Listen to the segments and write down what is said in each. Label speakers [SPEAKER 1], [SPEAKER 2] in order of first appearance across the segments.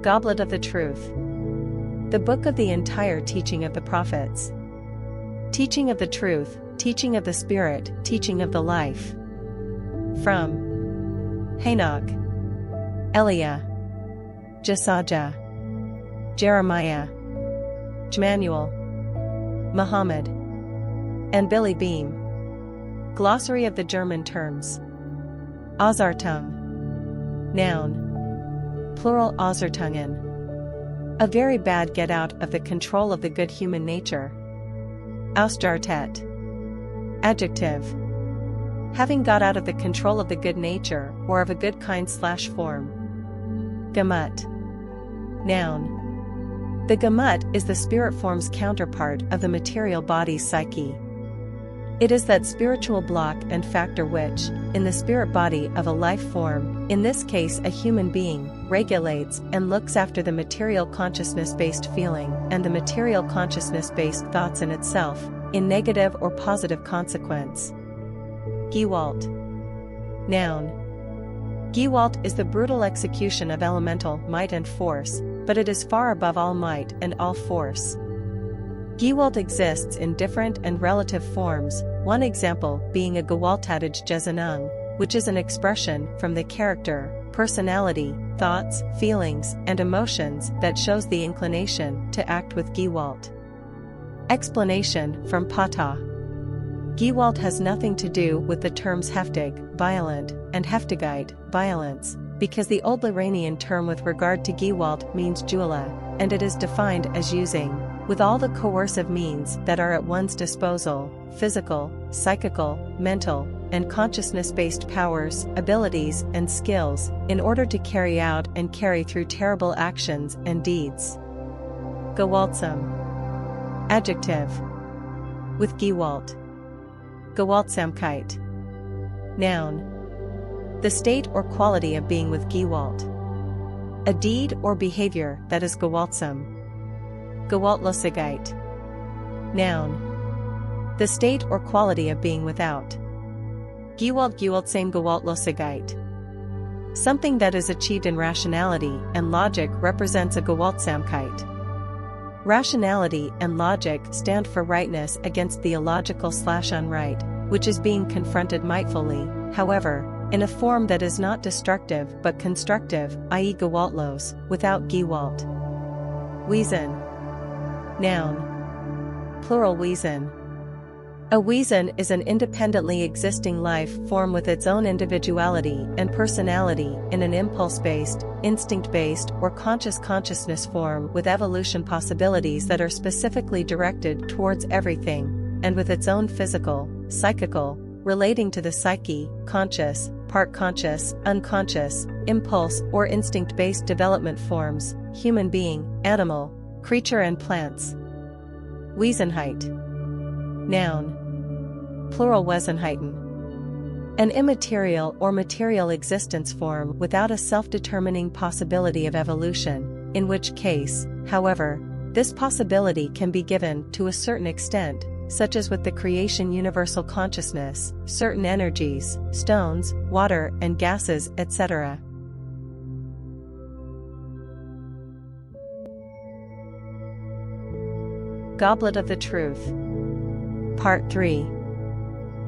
[SPEAKER 1] Goblet of the Truth. The book of the entire teaching of the prophets. Teaching of the truth, teaching of the Spirit, teaching of the life. From Henoch, Elia, Jesaja, Jeremia, Jmmanuel, Mohammed, and Billy Beam. Glossary of the German terms. Außertung. Noun. Plural Außertungen. A very bad get out of the control of the good human nature. Ausdartet. Adjective. Having got out of the control of the good nature or of a good kind/form. Gemut. Noun. The gemut is the spirit form's counterpart of the material body's psyche. It is that spiritual block and factor which, in the spirit body of a life form, in this case a human being, regulates and looks after the material consciousness-based feeling and the material consciousness-based thoughts in itself, in negative or positive consequence. Gewalt. Noun. Gewalt is the brutal execution of elemental might and force, but it is far above all might and all force. Gewalt exists in different and relative forms, one example being a gewalttätige Gesinnung, which is an expression from the character, personality, thoughts, feelings, and emotions that shows the inclination to act with Gewalt. Explanation from Pata. Gewalt has nothing to do with the terms heftig, violent, and heftigkeit, violence, because the Old Lorrainian term with regard to Gewalt means Jula, and it is defined as using, with all the coercive means that are at one's disposal, physical, psychical, mental, and consciousness-based powers, abilities, and skills, in order to carry out and carry through terrible actions and deeds. Gewaltsam. Adjective. With Gewalt. Gewaltsamkeit. Noun. The state or quality of being with Gewalt. A deed or behavior that is gewaltsam. Gewaltlosigkeit. Noun. The state or quality of being without. Gewaltsame Gewaltlosigkeit. Something that is achieved in rationality and logic represents a Gewaltsamkeit. Rationality and logic stand for rightness against the illogical/unright, which is being confronted mightfully, however, in a form that is not destructive but constructive, i.e. gewaltlos, without Gewalt. Wesen. Noun. Plural Wesen. A Wesen is an independently existing life form with its own individuality and personality in an impulse-based, instinct-based, or conscious consciousness form with evolution possibilities that are specifically directed towards everything, and with its own physical, psychical, relating to the psyche, conscious, part conscious, unconscious, impulse or instinct-based development forms, human being, animal, creature and plants. Wesenheit. Noun. Plural Wesenheiten. An immaterial or material existence form without a self-determining possibility of evolution, in which case, however, this possibility can be given to a certain extent, such as with the creation universal consciousness, certain energies, stones, water and gases, etc. Goblet of the Truth. Part 3.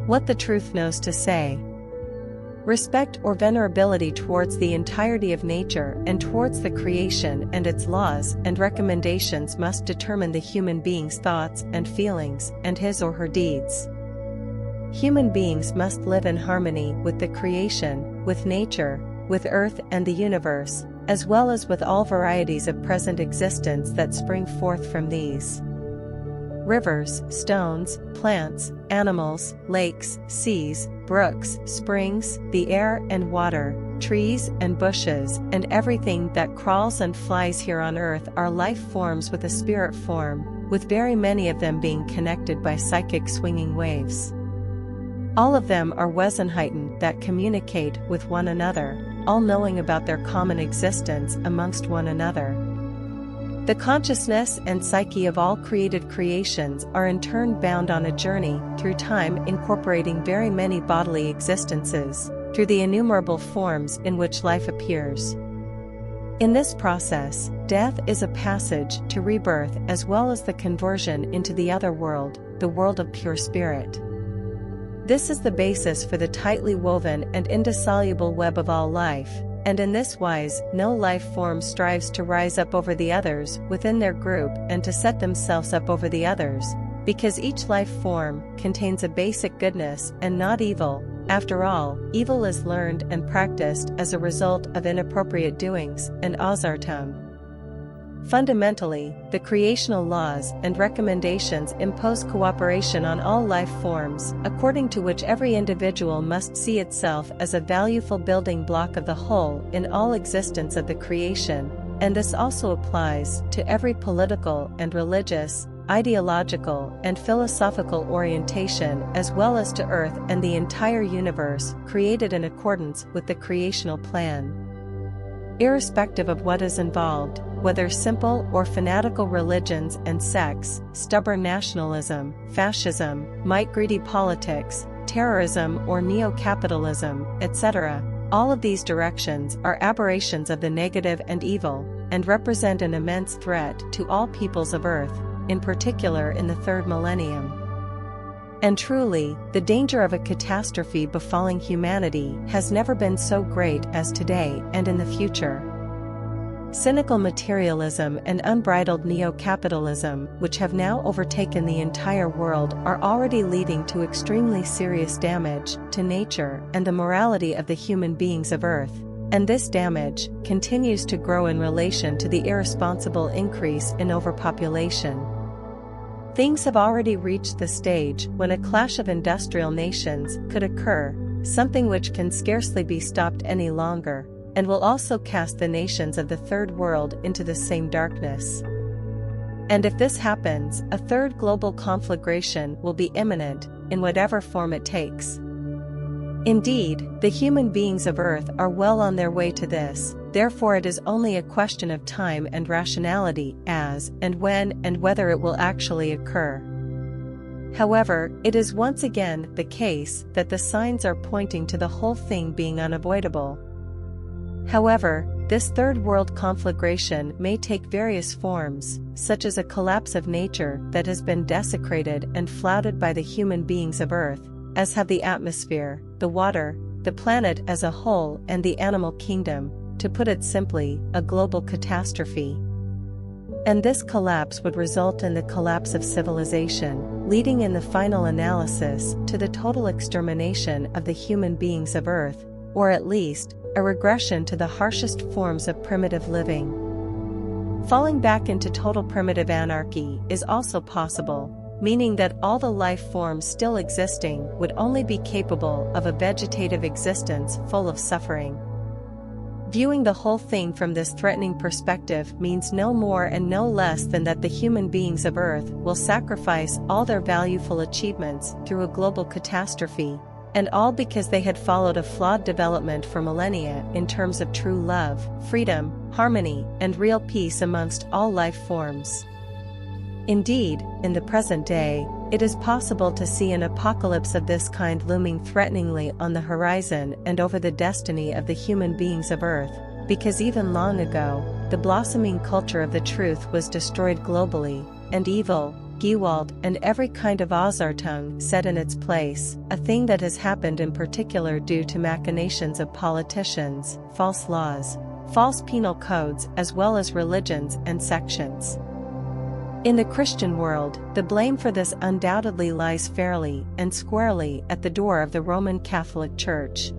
[SPEAKER 1] What the truth knows to say. Respect or venerability towards the entirety of nature and towards the creation and its laws and recommendations must determine the human being's thoughts and feelings and his or her deeds. Human beings must live in harmony with the creation, with nature, with earth and the universe, as well as with all varieties of present existence that spring forth from these. Rivers, stones, plants, animals, lakes, seas, brooks, springs, the air and water, trees and bushes, and everything that crawls and flies here on earth are life forms with a spirit form, with very many of them being connected by psychic swinging waves. All of them are Wesenheiten that communicate with one another, all knowing about their common existence amongst one another. The consciousness and psyche of all created creations are in turn bound on a journey through time, incorporating very many bodily existences, through the innumerable forms in which life appears. In this process, death is a passage to rebirth as well as the conversion into the other world, the world of pure spirit. This is the basis for the tightly woven and indissoluble web of all life, and in this wise no life form strives to rise up over the others within their group and to set themselves up over the others, because each life form contains a basic goodness and not evil. After all, evil is learned and practiced as a result of inappropriate doings and azartum. Fundamentally, the creational laws and recommendations impose cooperation on all life forms, according to which every individual must see itself as a valueful building block of the whole in all existence of the creation, and this also applies to every political and religious, ideological and philosophical orientation as well as to Earth and the entire universe created in accordance with the creational plan. Irrespective of what is involved, whether simple or fanatical religions and sects, stubborn nationalism, fascism, might-greedy politics, terrorism or neo-capitalism, etc., all of these directions are aberrations of the negative and evil, and represent an immense threat to all peoples of Earth, in particular in the third millennium. And truly, the danger of a catastrophe befalling humanity has never been so great as today and in the future. Cynical materialism and unbridled neo-capitalism, which have now overtaken the entire world, are already leading to extremely serious damage to nature and the morality of the human beings of Earth, and this damage continues to grow in relation to the irresponsible increase in overpopulation. Things have already reached the stage when a clash of industrial nations could occur, something which can scarcely be stopped any longer, and will also cast the nations of the third world into the same darkness. And if this happens, a third global conflagration will be imminent, in whatever form it takes. Indeed, the human beings of Earth are well on their way to this, therefore it is only a question of time and rationality as, and when, and whether it will actually occur. However, it is once again the case that the signs are pointing to the whole thing being unavoidable. However, this third world conflagration may take various forms, such as a collapse of nature that has been desecrated and flouted by the human beings of Earth, as have the atmosphere, the water, the planet as a whole and the animal kingdom, to put it simply, a global catastrophe. And this collapse would result in the collapse of civilization, leading in the final analysis to the total extermination of the human beings of Earth, or at least, a regression to the harshest forms of primitive living. Falling back into total primitive anarchy is also possible, meaning that all the life forms still existing would only be capable of a vegetative existence full of suffering. Viewing the whole thing from this threatening perspective means no more and no less than that the human beings of Earth will sacrifice all their valueful achievements through a global catastrophe, and all because they had followed a flawed development for millennia in terms of true love, freedom, harmony, and real peace amongst all life forms. Indeed, in the present day, it is possible to see an apocalypse of this kind looming threateningly on the horizon and over the destiny of the human beings of Earth, because even long ago, the blossoming culture of the truth was destroyed globally, and evil, Gewalt, and every kind of Azartung set in its place, a thing that has happened in particular due to machinations of politicians, false laws, false penal codes as well as religions and sections. In the Christian world, the blame for this undoubtedly lies fairly and squarely at the door of the Roman Catholic Church.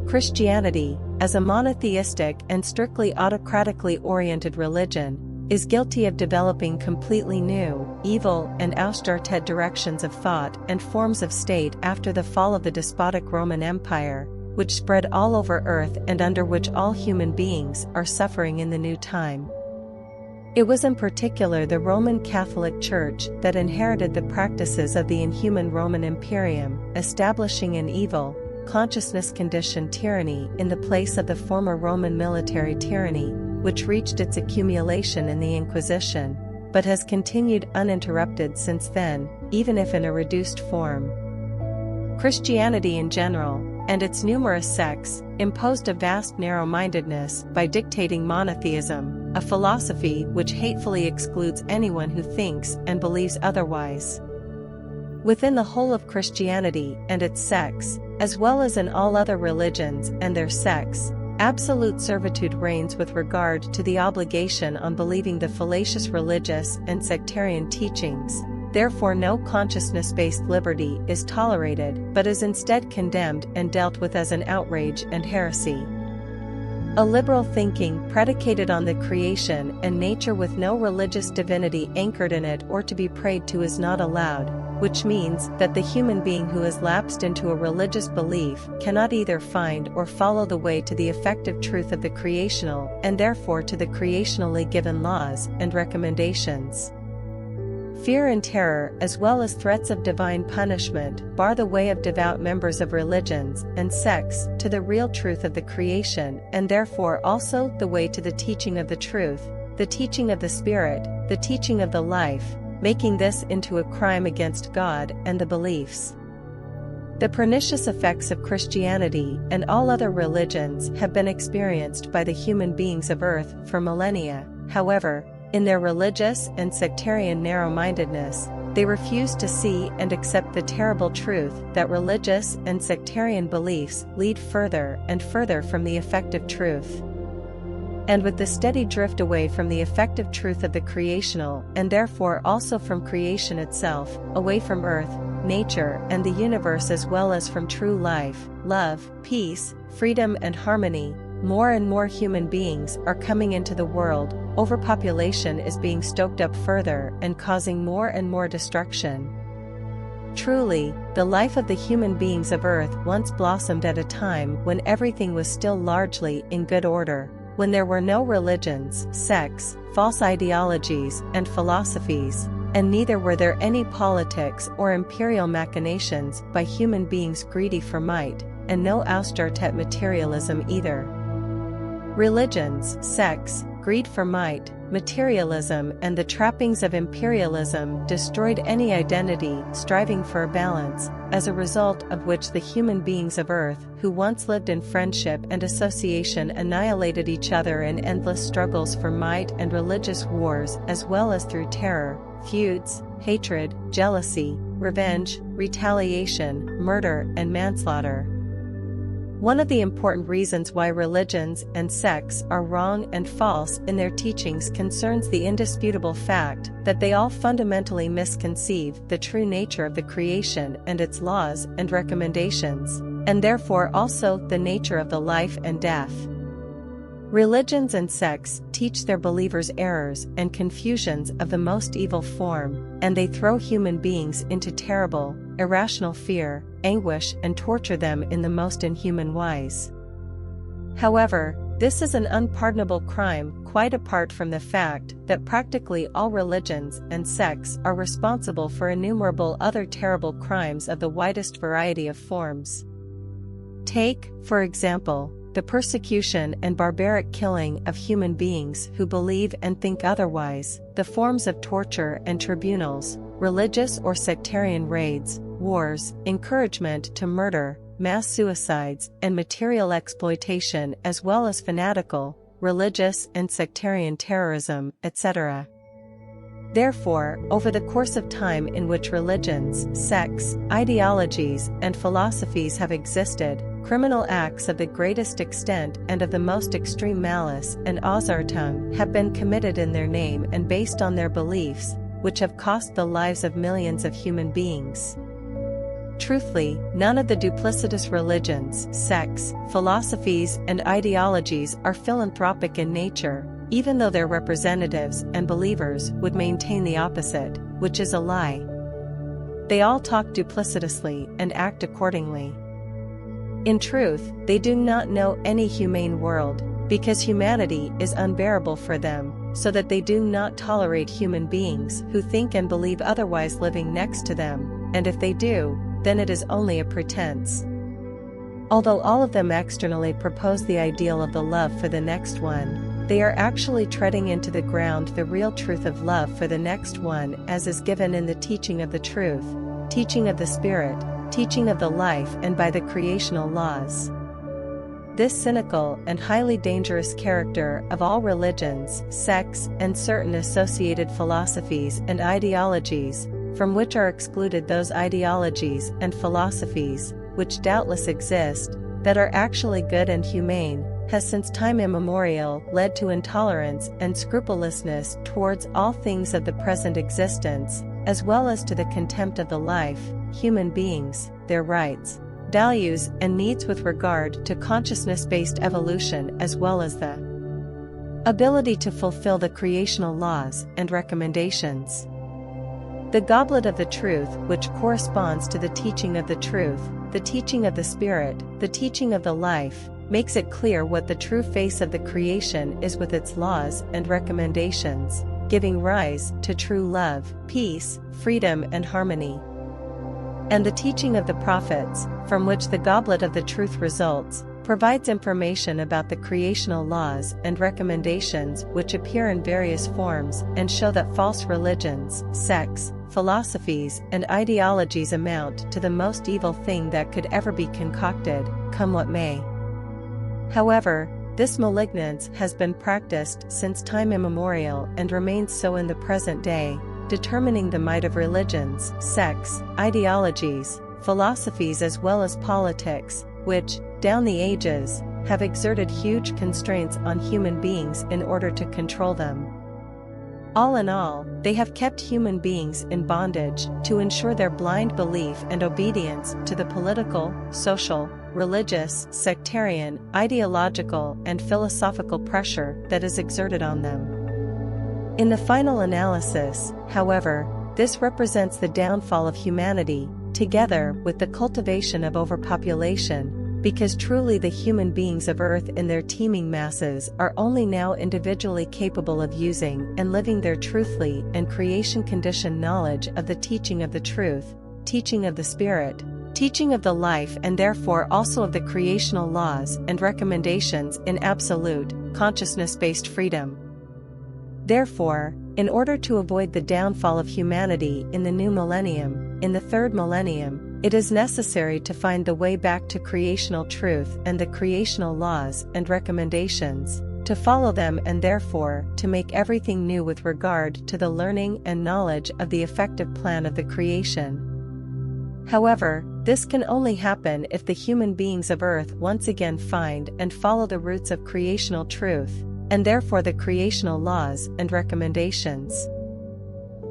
[SPEAKER 1] Christianity, as a monotheistic and strictly autocratically oriented religion, is guilty of developing completely new, evil and austeritet directions of thought and forms of state after the fall of the despotic Roman Empire, which spread all over Earth and under which all human beings are suffering in the new time. It was in particular the Roman Catholic Church that inherited the practices of the inhuman Roman Imperium, establishing an evil, consciousness-conditioned tyranny in the place of the former Roman military tyranny, which reached its accumulation in the Inquisition, but has continued uninterrupted since then, even if in a reduced form. Christianity in general, and its numerous sects, imposed a vast narrow-mindedness by dictating monotheism, a philosophy which hatefully excludes anyone who thinks and believes otherwise. Within the whole of Christianity and its sects, as well as in all other religions and their sects, absolute servitude reigns with regard to the obligation on believing the fallacious religious and sectarian teachings. Therefore no consciousness-based liberty is tolerated but is instead condemned and dealt with as an outrage and heresy. A liberal thinking predicated on the creation and nature with no religious divinity anchored in it or to be prayed to is not allowed, which means that the human being who has lapsed into a religious belief cannot either find or follow the way to the effective truth of the creational and therefore to the creationally given laws and recommendations. Fear and terror as well as threats of divine punishment bar the way of devout members of religions and sects to the real truth of the creation and therefore also the way to the teaching of the truth, the teaching of the Spirit, the teaching of the life, making this into a crime against God and the beliefs. The pernicious effects of Christianity and all other religions have been experienced by the human beings of Earth for millennia. However, in their religious and sectarian narrow-mindedness, they refuse to see and accept the terrible truth that religious and sectarian beliefs lead further and further from the effective truth. And with the steady drift away from the effective truth of the creational and therefore also from creation itself, away from earth, nature and the universe as well as from true life, love, peace, freedom and harmony, more and more human beings are coming into the world. Overpopulation is being stoked up further and causing more and more destruction. Truly, the life of the human beings of Earth once blossomed at a time when everything was still largely in good order, when there were no religions, sects, false ideologies, and philosophies, and neither were there any politics or imperial machinations by human beings greedy for might, and no austeritet materialism either. Religions, sects, greed for might, materialism and the trappings of imperialism destroyed any identity striving for a balance, as a result of which the human beings of Earth who once lived in friendship and association annihilated each other in endless struggles for might and religious wars as well as through terror, feuds, hatred, jealousy, revenge, retaliation, murder and manslaughter. One of the important reasons why religions and sects are wrong and false in their teachings concerns the indisputable fact that they all fundamentally misconceive the true nature of the creation and its laws and recommendations, and therefore also the nature of the life and death. Religions and sects teach their believers errors and confusions of the most evil form, and they throw human beings into terrible, irrational fear, anguish and torture them in the most inhuman wise. However, this is an unpardonable crime quite apart from the fact that practically all religions and sects are responsible for innumerable other terrible crimes of the widest variety of forms. Take, for example, the persecution and barbaric killing of human beings who believe and think otherwise, the forms of torture and tribunals, religious or sectarian raids, wars, encouragement to murder, mass suicides, and material exploitation as well as fanatical, religious and sectarian terrorism, etc. Therefore, over the course of time in which religions, sects, ideologies, and philosophies have existed, criminal acts of the greatest extent and of the most extreme malice and ausartung have been committed in their name and based on their beliefs, which have cost the lives of millions of human beings. Truthfully, none of the duplicitous religions, sects, philosophies, and ideologies are philanthropic in nature, even though their representatives and believers would maintain the opposite, which is a lie. They all talk duplicitously and act accordingly. In truth, they do not know any humane world, because humanity is unbearable for them, so that they do not tolerate human beings who think and believe otherwise living next to them, and if they do, then it is only a pretense. Although all of them externally propose the ideal of the love for the next one, they are actually treading into the ground the real truth of love for the next one as is given in the teaching of the truth, teaching of the Spirit, teaching of the life and by the creational laws. This cynical and highly dangerous character of all religions, sects, and certain associated philosophies and ideologies, from which are excluded those ideologies and philosophies, which doubtless exist, that are actually good and humane, has since time immemorial led to intolerance and scrupulousness towards all things of the present existence, as well as to the contempt of the life, human beings, their rights, values and needs with regard to consciousness-based evolution, as well as the ability to fulfill the creational laws and recommendations. The goblet of the truth, which corresponds to the teaching of the truth, the teaching of the Spirit, the teaching of the life, makes it clear what the true face of the creation is with its laws and recommendations, giving rise to true love, peace, freedom and harmony. And the teaching of the prophets, from which the goblet of the truth results, provides information about the creational laws and recommendations which appear in various forms and show that false religions, sects, philosophies and ideologies amount to the most evil thing that could ever be concocted, come what may. However, this malignance has been practiced since time immemorial and remains so in the present day, determining the might of religions, sects, ideologies, philosophies as well as politics, which, down the ages, have exerted huge constraints on human beings in order to control them. All in all, they have kept human beings in bondage to ensure their blind belief and obedience to the political, social, religious, sectarian, ideological, and philosophical pressure that is exerted on them. In the final analysis, however, this represents the downfall of humanity, together with the cultivation of overpopulation, because truly the human beings of Earth in their teeming masses are only now individually capable of using and living their truthfully and creation-conditioned knowledge of the teaching of the truth, teaching of the Spirit, teaching of the life and therefore also of the creational laws and recommendations in absolute, consciousness-based freedom. Therefore, in order to avoid the downfall of humanity in the new millennium, in the third millennium, it is necessary to find the way back to creational truth and the creational laws and recommendations, to follow them and therefore to make everything new with regard to the learning and knowledge of the effective plan of the creation. However, this can only happen if the human beings of Earth once again find and follow the roots of creational truth, and therefore the creational laws and recommendations.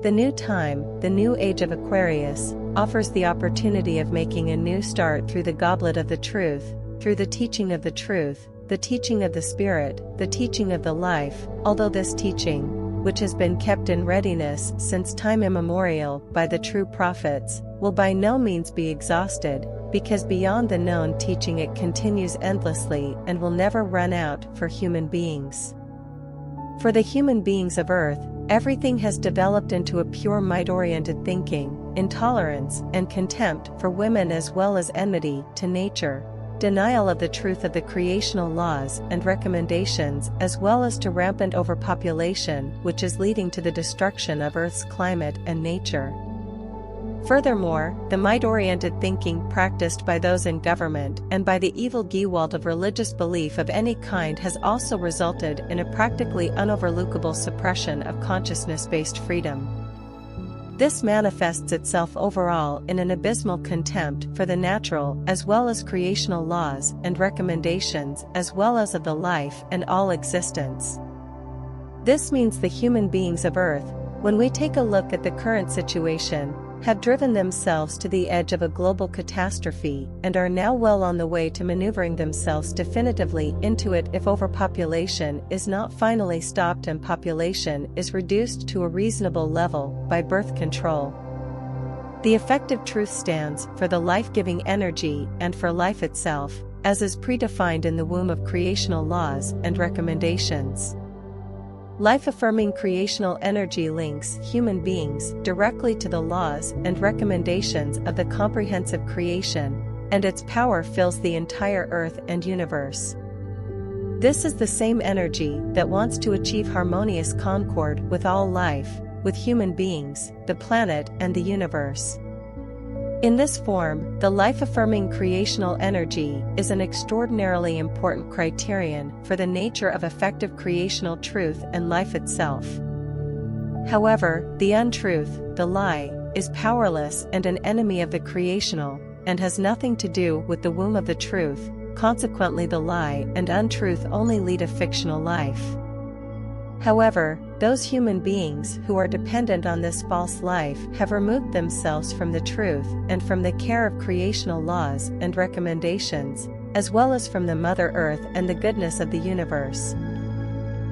[SPEAKER 1] The new time, the new age of Aquarius, offers the opportunity of making a new start through the goblet of the truth, through the teaching of the truth, the teaching of the Spirit, the teaching of the life, although this teaching, which has been kept in readiness since time immemorial by the true prophets, will by no means be exhausted, because beyond the known teaching it continues endlessly and will never run out for human beings. For the human beings of Earth, everything has developed into a pure might-oriented thinking, intolerance and contempt for women as well as enmity to nature, denial of the truth of the creational laws and recommendations as well as to rampant overpopulation which is leading to the destruction of Earth's climate and nature. Furthermore, the might-oriented thinking practiced by those in government and by the evil gewalt of religious belief of any kind has also resulted in a practically unoverlookable suppression of consciousness-based freedom. This manifests itself overall in an abysmal contempt for the natural as well as creational laws and recommendations as well as of the life and all existence. This means the human beings of Earth, when we take a look at the current situation, have driven themselves to the edge of a global catastrophe and are now well on the way to maneuvering themselves definitively into it if overpopulation is not finally stopped and population is reduced to a reasonable level by birth control. The effective truth stands for the life-giving energy and for life itself, as is predefined in the womb of creational laws and recommendations. Life-affirming creational energy links human beings directly to the laws and recommendations of the comprehensive creation, and its power fills the entire Earth and universe. This is the same energy that wants to achieve harmonious concord with all life, with human beings, the planet and the universe. In this form, the life-affirming creational energy is an extraordinarily important criterion for the nature of effective creational truth and life itself. However, the untruth, the lie, is powerless and an enemy of the creational, and has nothing to do with the womb of the truth. Consequently, the lie and untruth only lead a fictional life. However, those human beings who are dependent on this false life have removed themselves from the truth and from the care of creational laws and recommendations, as well as from the Mother Earth and the goodness of the universe.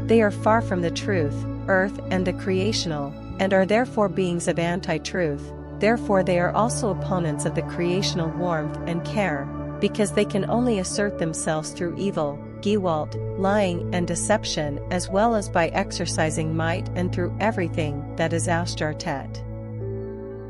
[SPEAKER 1] They are far from the truth, earth and the creational, and are therefore beings of anti-truth. Therefore they are also opponents of the creational warmth and care, because they can only assert themselves through evil, Gewalt, lying and deception, as well as by exercising might and through everything that is Austertät.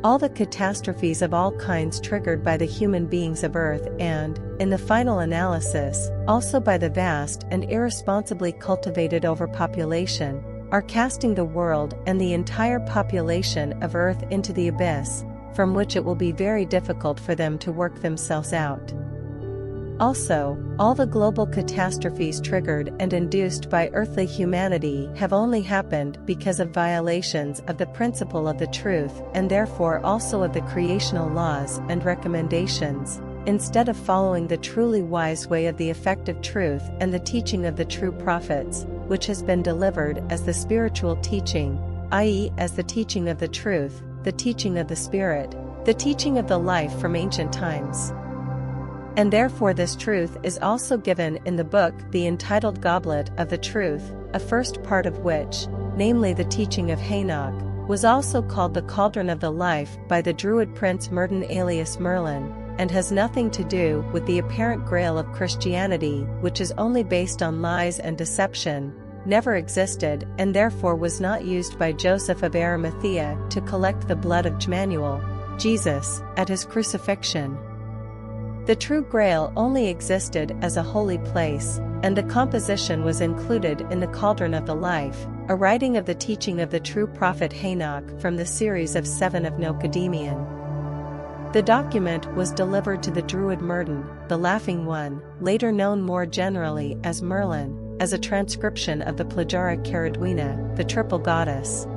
[SPEAKER 1] All the catastrophes of all kinds triggered by the human beings of Earth and, in the final analysis, also by the vast and irresponsibly cultivated overpopulation, are casting the world and the entire population of Earth into the abyss, from which it will be very difficult for them to work themselves out. Also, all the global catastrophes triggered and induced by earthly humanity have only happened because of violations of the principle of the truth and therefore also of the creational laws and recommendations, instead of following the truly wise way of the effective truth and the teaching of the true prophets, which has been delivered as the spiritual teaching, i.e., as the teaching of the truth, the teaching of the Spirit, the teaching of the life from ancient times. And therefore this truth is also given in the book the entitled Goblet of the Truth, a first part of which, namely the teaching of Henoch, was also called the Cauldron of the Life by the Druid prince Merlin alias Merlin, and has nothing to do with the apparent grail of Christianity, which is only based on lies and deception, never existed, and therefore was not used by Joseph of Arimathea to collect the blood of Jmmanuel, Jesus, at his crucifixion. The true Grail only existed as a holy place, and the composition was included in the Cauldron of the Life, a writing of the teaching of the true prophet Henoch from the series of 7 of Nochodemeon. The document was delivered to the Druid Merlin, the Laughing One, later known more generally as Merlin, as a transcription of the Pleiades Caradwina, the triple goddess.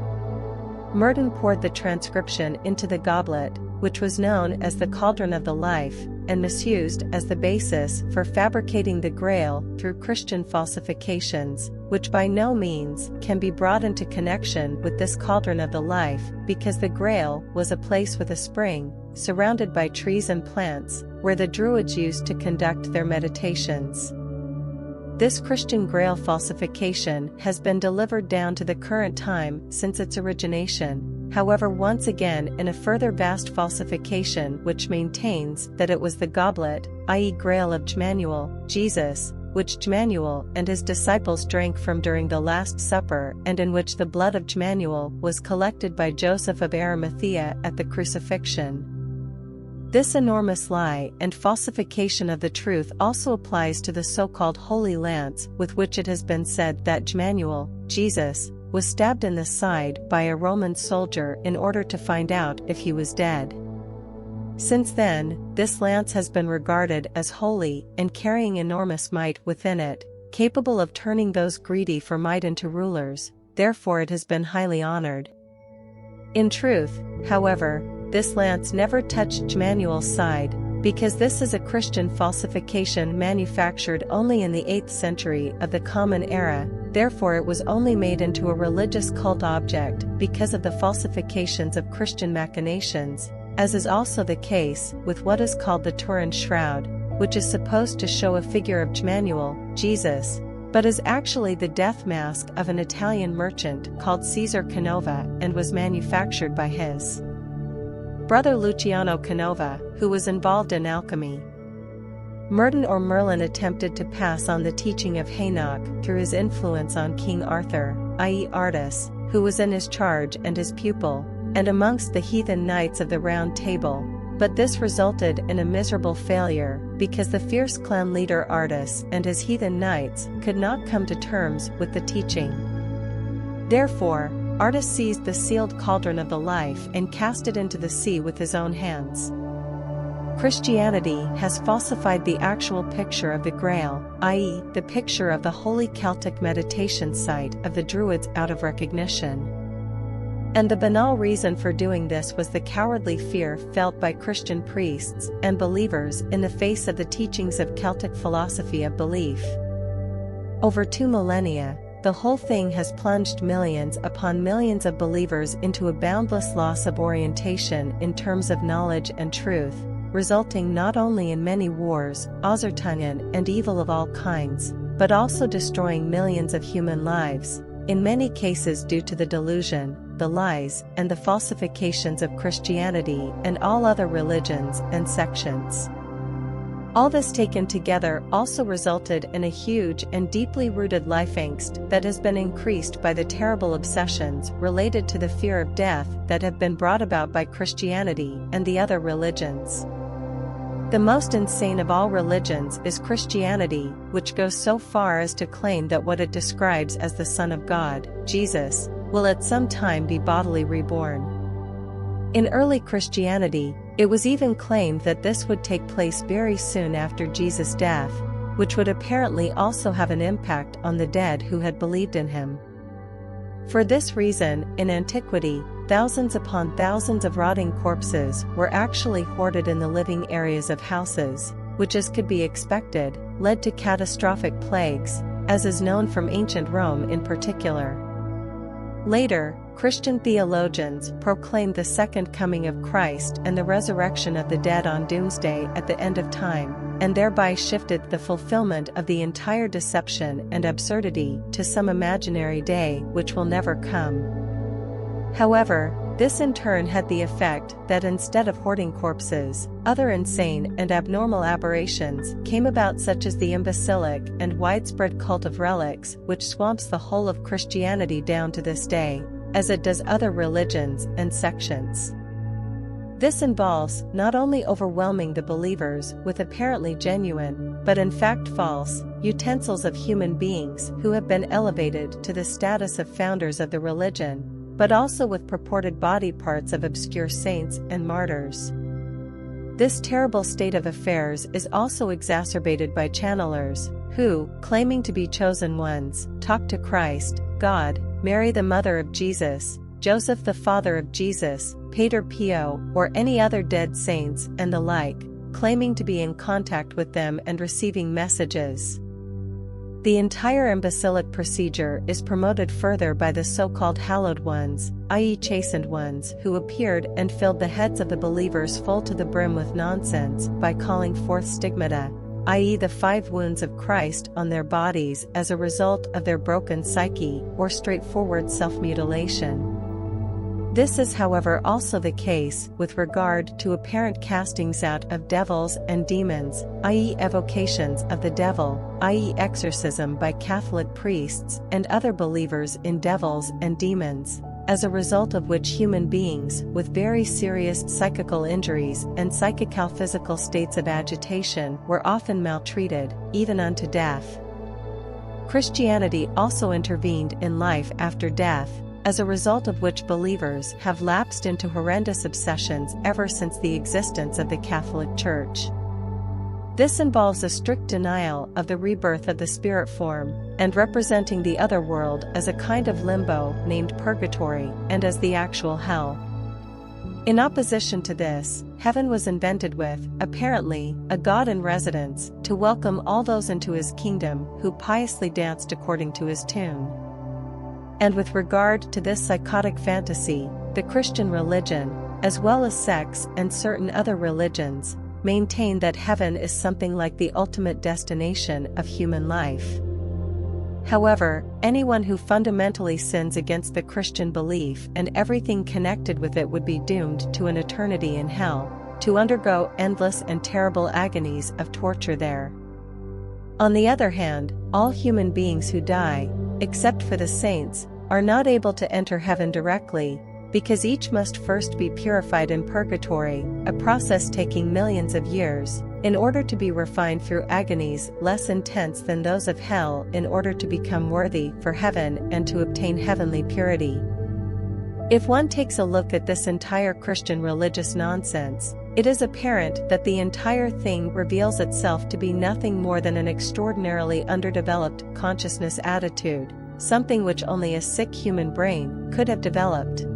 [SPEAKER 1] Merlin poured the transcription into the goblet, which was known as the Cauldron of the Life, and misused as the basis for fabricating the Grail through Christian falsifications, which by no means can be brought into connection with this Cauldron of the Life, because the Grail was a place with a spring, surrounded by trees and plants, where the Druids used to conduct their meditations. This Christian Grail falsification has been delivered down to the current time since its origination, however once again in a further vast falsification which maintains that it was the goblet, i.e. Grail of Jmmanuel, Jesus, which Jmmanuel and his disciples drank from during the Last Supper and in which the blood of Jmmanuel was collected by Joseph of Arimathea at the crucifixion. This enormous lie and falsification of the truth also applies to the so-called Holy Lance, with which it has been said that Jmmanuel, Jesus, was stabbed in the side by a Roman soldier in order to find out if he was dead. Since then, this lance has been regarded as holy and carrying enormous might within it, capable of turning those greedy for might into rulers, therefore it has been highly honored. In truth, however, this lance never touched Jmmanuel's side, because this is a Christian falsification manufactured only in the 8th century of the Common Era, therefore it was only made into a religious cult object because of the falsifications of Christian machinations, as is also the case with what is called the Turin Shroud, which is supposed to show a figure of Jmmanuel, Jesus, but is actually the death mask of an Italian merchant called Caesar Canova and was manufactured by his brother Luciano Canova, who was involved in alchemy. Merlin attempted to pass on the teaching of Henoch through his influence on King Arthur, i.e. Artus, who was in his charge and his pupil, and amongst the heathen knights of the Round Table, but this resulted in a miserable failure, because the fierce clan leader Artus and his heathen knights could not come to terms with the teaching. Therefore, Artus seized the sealed Cauldron of the Life and cast it into the sea with his own hands. Christianity has falsified the actual picture of the Grail, i.e., the picture of the holy Celtic meditation site of the Druids out of recognition. And the banal reason for doing this was the cowardly fear felt by Christian priests and believers in the face of the teachings of Celtic philosophy of belief. Over 2 millennia, the whole thing has plunged millions upon millions of believers into a boundless loss of orientation in terms of knowledge and truth, resulting not only in many wars, Ausertungen, and evil of all kinds, but also destroying millions of human lives, in many cases due to the delusion, the lies, and the falsifications of Christianity and all other religions and sections. All this taken together also resulted in a huge and deeply rooted life angst that has been increased by the terrible obsessions related to the fear of death that have been brought about by Christianity and the other religions. The most insane of all religions is Christianity, which goes so far as to claim that what it describes as the Son of God, Jesus, will at some time be bodily reborn. In early Christianity, it was even claimed that this would take place very soon after Jesus' death, which would apparently also have an impact on the dead who had believed in him. For this reason, in antiquity, thousands upon thousands of rotting corpses were actually hoarded in the living areas of houses, which, as could be expected, led to catastrophic plagues, as is known from ancient Rome in particular. Later, Christian theologians proclaimed the second coming of Christ and the resurrection of the dead on Doomsday at the end of time, and thereby shifted the fulfillment of the entire deception and absurdity to some imaginary day which will never come. However, this in turn had the effect that instead of hoarding corpses, other insane and abnormal aberrations came about, such as the imbecilic and widespread cult of relics, which swamps the whole of Christianity down to this day, as it does other religions and sections. This involves not only overwhelming the believers with apparently genuine, but in fact false, utensils of human beings who have been elevated to the status of founders of the religion, but also with purported body parts of obscure saints and martyrs. This terrible state of affairs is also exacerbated by channelers, who, claiming to be chosen ones, talk to Christ, God, Mary the mother of Jesus, Joseph the father of Jesus, Pater Pio, or any other dead saints and the like, claiming to be in contact with them and receiving messages. The entire imbecilic procedure is promoted further by the so-called hallowed ones, i.e. chastened ones, who appeared and filled the heads of the believers full to the brim with nonsense by calling forth stigmata, i.e. the 5 wounds of Christ on their bodies as a result of their broken psyche or straightforward self-mutilation. This is, however, also the case with regard to apparent castings out of devils and demons, i.e. evocations of the devil, i.e. exorcism by Catholic priests and other believers in devils and demons, as a result of which human beings with very serious psychical injuries and psychical-physical states of agitation were often maltreated, even unto death. Christianity also intervened in life after death, as a result of which believers have lapsed into horrendous obsessions ever since the existence of the Catholic Church. This involves a strict denial of the rebirth of the spirit form, and representing the other world as a kind of limbo named purgatory and as the actual hell. In opposition to this, heaven was invented with, apparently, a God in residence to welcome all those into his kingdom who piously danced according to his tune. And with regard to this psychotic fantasy, the Christian religion, as well as sects and certain other religions, maintain that heaven is something like the ultimate destination of human life. However, anyone who fundamentally sins against the Christian belief and everything connected with it would be doomed to an eternity in hell, to undergo endless and terrible agonies of torture there. On the other hand, all human beings who die, except for the saints, are not able to enter heaven directly, because each must first be purified in purgatory, a process taking millions of years, in order to be refined through agonies less intense than those of hell in order to become worthy for heaven and to obtain heavenly purity. If one takes a look at this entire Christian religious nonsense, It is apparent that the entire thing reveals itself to be nothing more than an extraordinarily underdeveloped consciousness attitude, something which only a sick human brain could have developed.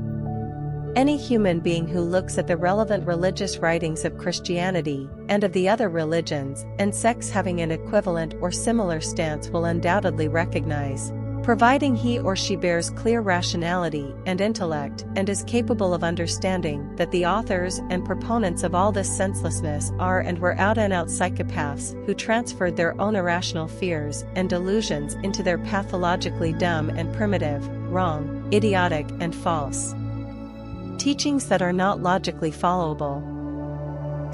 [SPEAKER 1] Any human being who looks at the relevant religious writings of Christianity and of the other religions and sects having an equivalent or similar stance will undoubtedly recognize, providing he or she bears clear rationality and intellect and is capable of understanding, that the authors and proponents of all this senselessness are and were out-and-out psychopaths who transferred their own irrational fears and delusions into their pathologically dumb and primitive, wrong, idiotic and false teachings that are not logically followable.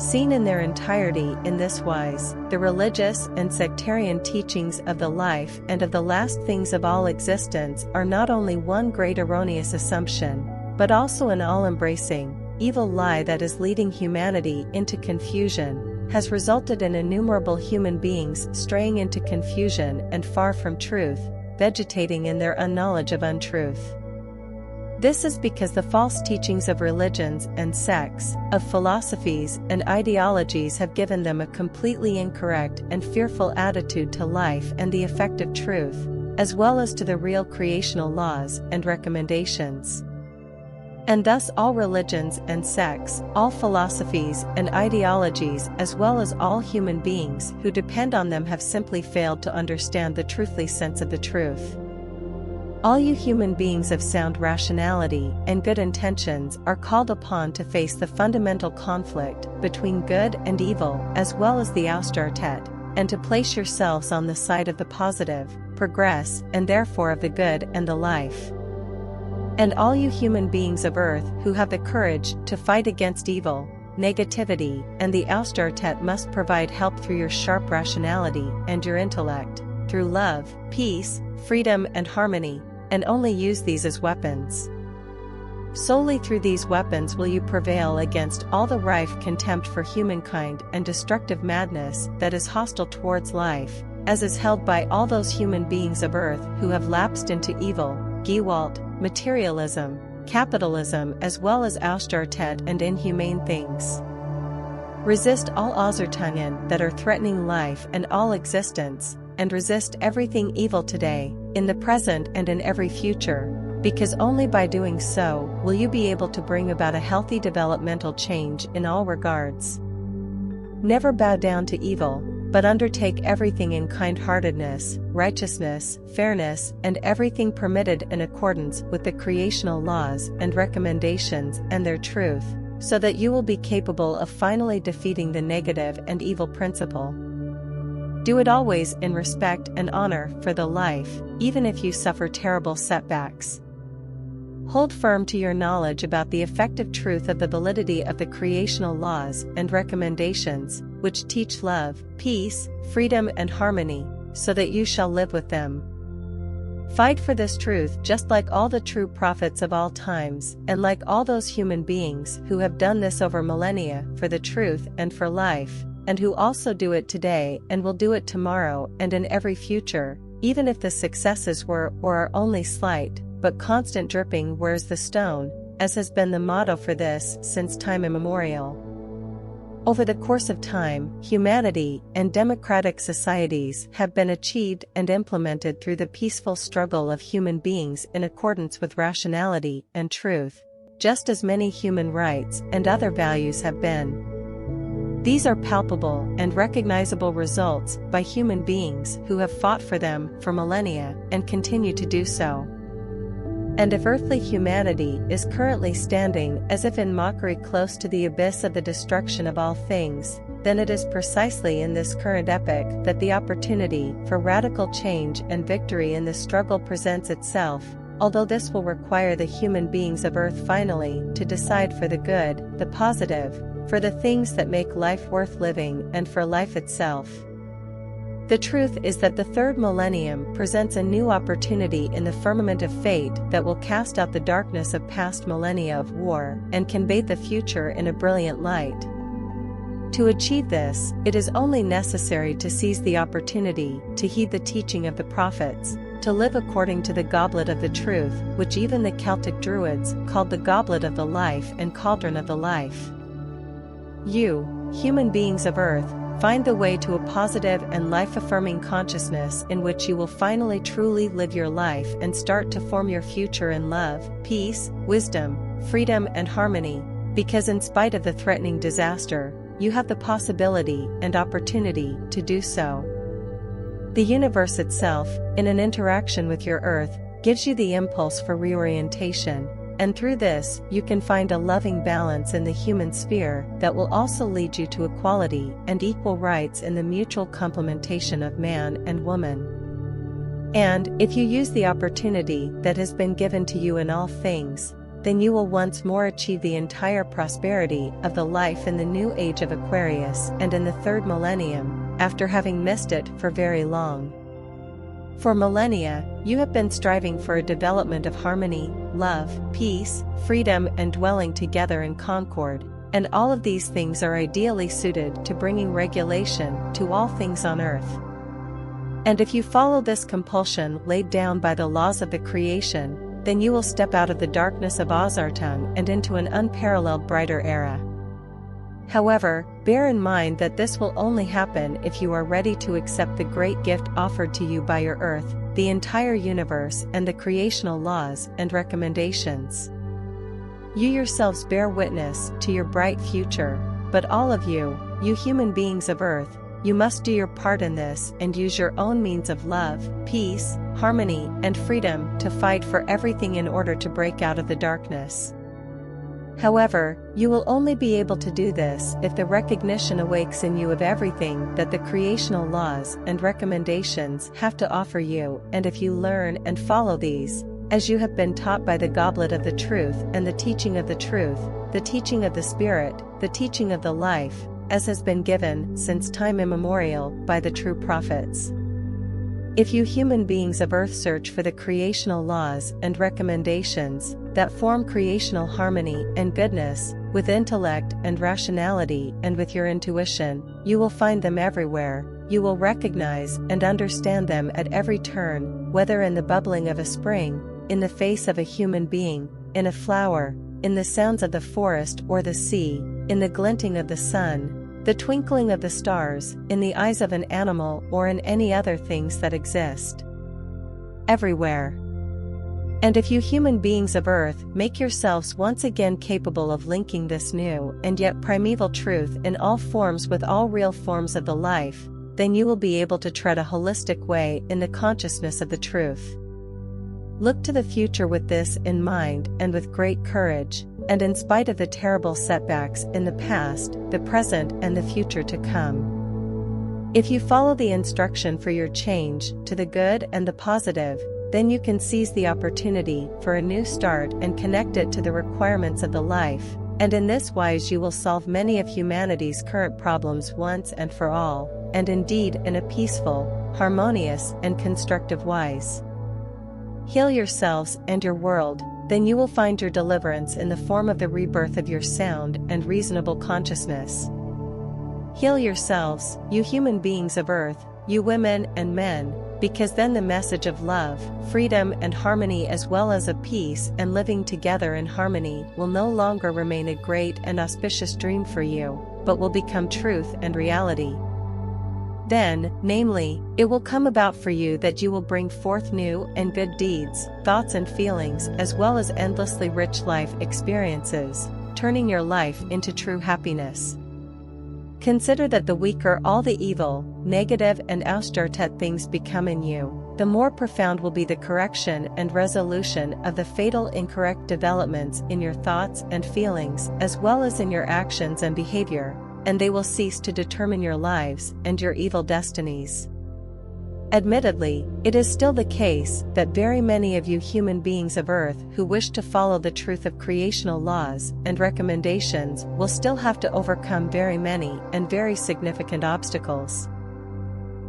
[SPEAKER 1] Seen in their entirety in this wise, the religious and sectarian teachings of the life and of the last things of all existence are not only one great erroneous assumption, but also an all-embracing, evil lie that is leading humanity into confusion, has resulted in innumerable human beings straying into confusion and far from truth, vegetating in their unknowledge of untruth. This is because the false teachings of religions and sects, of philosophies and ideologies have given them a completely incorrect and fearful attitude to life and the effective truth, as well as to the real creational laws and recommendations. And thus all religions and sects, all philosophies and ideologies as well as all human beings who depend on them have simply failed to understand the truthful sense of the truth. All you human beings of sound rationality and good intentions are called upon to face the fundamental conflict between good and evil as well as the undertake, and to place yourselves on the side of the positive, progress, and therefore of the good and the life. And all you human beings of earth who have the courage to fight against evil, negativity, and the undertake must provide help through your sharp rationality and your intellect, through love, peace, freedom and harmony, and only use these as weapons. Solely through these weapons will you prevail against all the rife contempt for humankind and destructive madness that is hostile towards life, as is held by all those human beings of earth who have lapsed into evil, Gewalt, materialism, capitalism as well as undertake and inhumane things. Resist all Ausertungen that are threatening life and all existence, and resist everything evil today, in the present and in every future, because only by doing so will you be able to bring about a healthy developmental change in all regards. Never bow down to evil, but undertake everything in kind-heartedness, righteousness, fairness, and everything permitted in accordance with the creational laws and recommendations and their truth, so that you will be capable of finally defeating the negative and evil principle. Do it always in respect and honor for the life, even if you suffer terrible setbacks. Hold firm to your knowledge about the effective truth of the validity of the creational laws and recommendations, which teach love, peace, freedom and harmony, so that you shall live with them. Fight for this truth just like all the true prophets of all times, and like all those human beings who have done this over millennia for the truth and for life, and who also do it today and will do it tomorrow and in every future, even if the successes were or are only slight, but constant dripping wears the stone, as has been the motto for this since time immemorial. Over the course of time, humanity and democratic societies have been achieved and implemented through the peaceful struggle of human beings in accordance with rationality and truth, just as many human rights and other values have been. These are palpable and recognizable results by human beings who have fought for them for millennia and continue to do so. And if earthly humanity is currently standing as if in mockery close to the abyss of the destruction of all things, then it is precisely in this current epoch that the opportunity for radical change and victory in this struggle presents itself, although this will require the human beings of earth finally to decide for the good, the positive, for the things that make life worth living and for life itself. The truth is that the third millennium presents a new opportunity in the firmament of fate that will cast out the darkness of past millennia of war and convey the future in a brilliant light. To achieve this, it is only necessary to seize the opportunity, to heed the teaching of the prophets, to live according to the goblet of the truth, which even the Celtic Druids called the goblet of the life and cauldron of the life. You, human beings of Earth, find the way to a positive and life-affirming consciousness in which you will finally truly live your life and start to form your future in love, peace, wisdom, freedom and harmony, because in spite of the threatening disaster, you have the possibility and opportunity to do so. The universe itself, in an interaction with your Earth, gives you the impulse for reorientation, and through this you can find a loving balance in the human sphere that will also lead you to equality and equal rights in the mutual complementation of man and woman. And if you use the opportunity that has been given to you in all things, then you will once more achieve the entire prosperity of the life in the new age of Aquarius and in the third millennium, after having missed it for very long. For millennia, you have been striving for a development of harmony, love, peace, freedom and dwelling together in concord, and all of these things are ideally suited to bringing regulation to all things on Earth. And if you follow this compulsion laid down by the laws of the creation, then you will step out of the darkness of Ozartung and into an unparalleled brighter era. However, bear in mind that this will only happen if you are ready to accept the great gift offered to you by your Earth, the entire universe and the creational laws and recommendations. You yourselves bear witness to your bright future, but all of you, you human beings of Earth, you must do your part in this and use your own means of love, peace, harmony and freedom to fight for everything in order to break out of the darkness. However, you will only be able to do this if the recognition awakes in you of everything that the creational laws and recommendations have to offer you, and if you learn and follow these, as you have been taught by the Goblet of the Truth and the teaching of the truth, the teaching of the Spirit, the teaching of the life, as has been given since time immemorial by the true prophets. If you human beings of Earth search for the creational laws and recommendations that form creational harmony and goodness, with intellect and rationality and with your intuition, you will find them everywhere. You will recognize and understand them at every turn, whether in the bubbling of a spring, in the face of a human being, in a flower, in the sounds of the forest or the sea, in the glinting of the sun, the twinkling of the stars, in the eyes of an animal or in any other things that exist. Everywhere. And if you human beings of Earth make yourselves once again capable of linking this new and yet primeval truth in all forms with all real forms of the life, then you will be able to tread a holistic way in the consciousness of the truth. Look to the future with this in mind and with great courage, and in spite of the terrible setbacks in the past, the present and the future to come. If you follow the instruction for your change to the good and the positive, then you can seize the opportunity for a new start and connect it to the requirements of the life, and in this wise you will solve many of humanity's current problems once and for all, and indeed in a peaceful, harmonious and constructive wise. Heal yourselves and your world, then you will find your deliverance in the form of the rebirth of your sound and reasonable consciousness. Heal yourselves, you human beings of Earth, you women and men, because then the message of love, freedom and harmony as well as of peace and living together in harmony will no longer remain a great and auspicious dream for you, but will become truth and reality. Then, namely, it will come about for you that you will bring forth new and good deeds, thoughts and feelings as well as endlessly rich life experiences, turning your life into true happiness. Consider that the weaker all the evil, negative and austeritet things become in you, the more profound will be the correction and resolution of the fatal incorrect developments in your thoughts and feelings as well as in your actions and behavior, and they will cease to determine your lives and your evil destinies. Admittedly, it is still the case that very many of you human beings of Earth who wish to follow the truth of creational laws and recommendations will still have to overcome very many and very significant obstacles.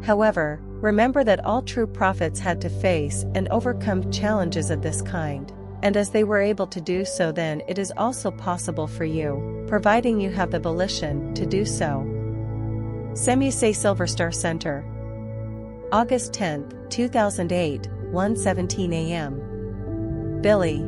[SPEAKER 1] However, remember that all true prophets had to face and overcome challenges of this kind, and as they were able to do so, then it is also possible for you, providing you have the volition to do so. Semuse Silver Star Center, August 10, 2008, 1:17 a.m. Billy.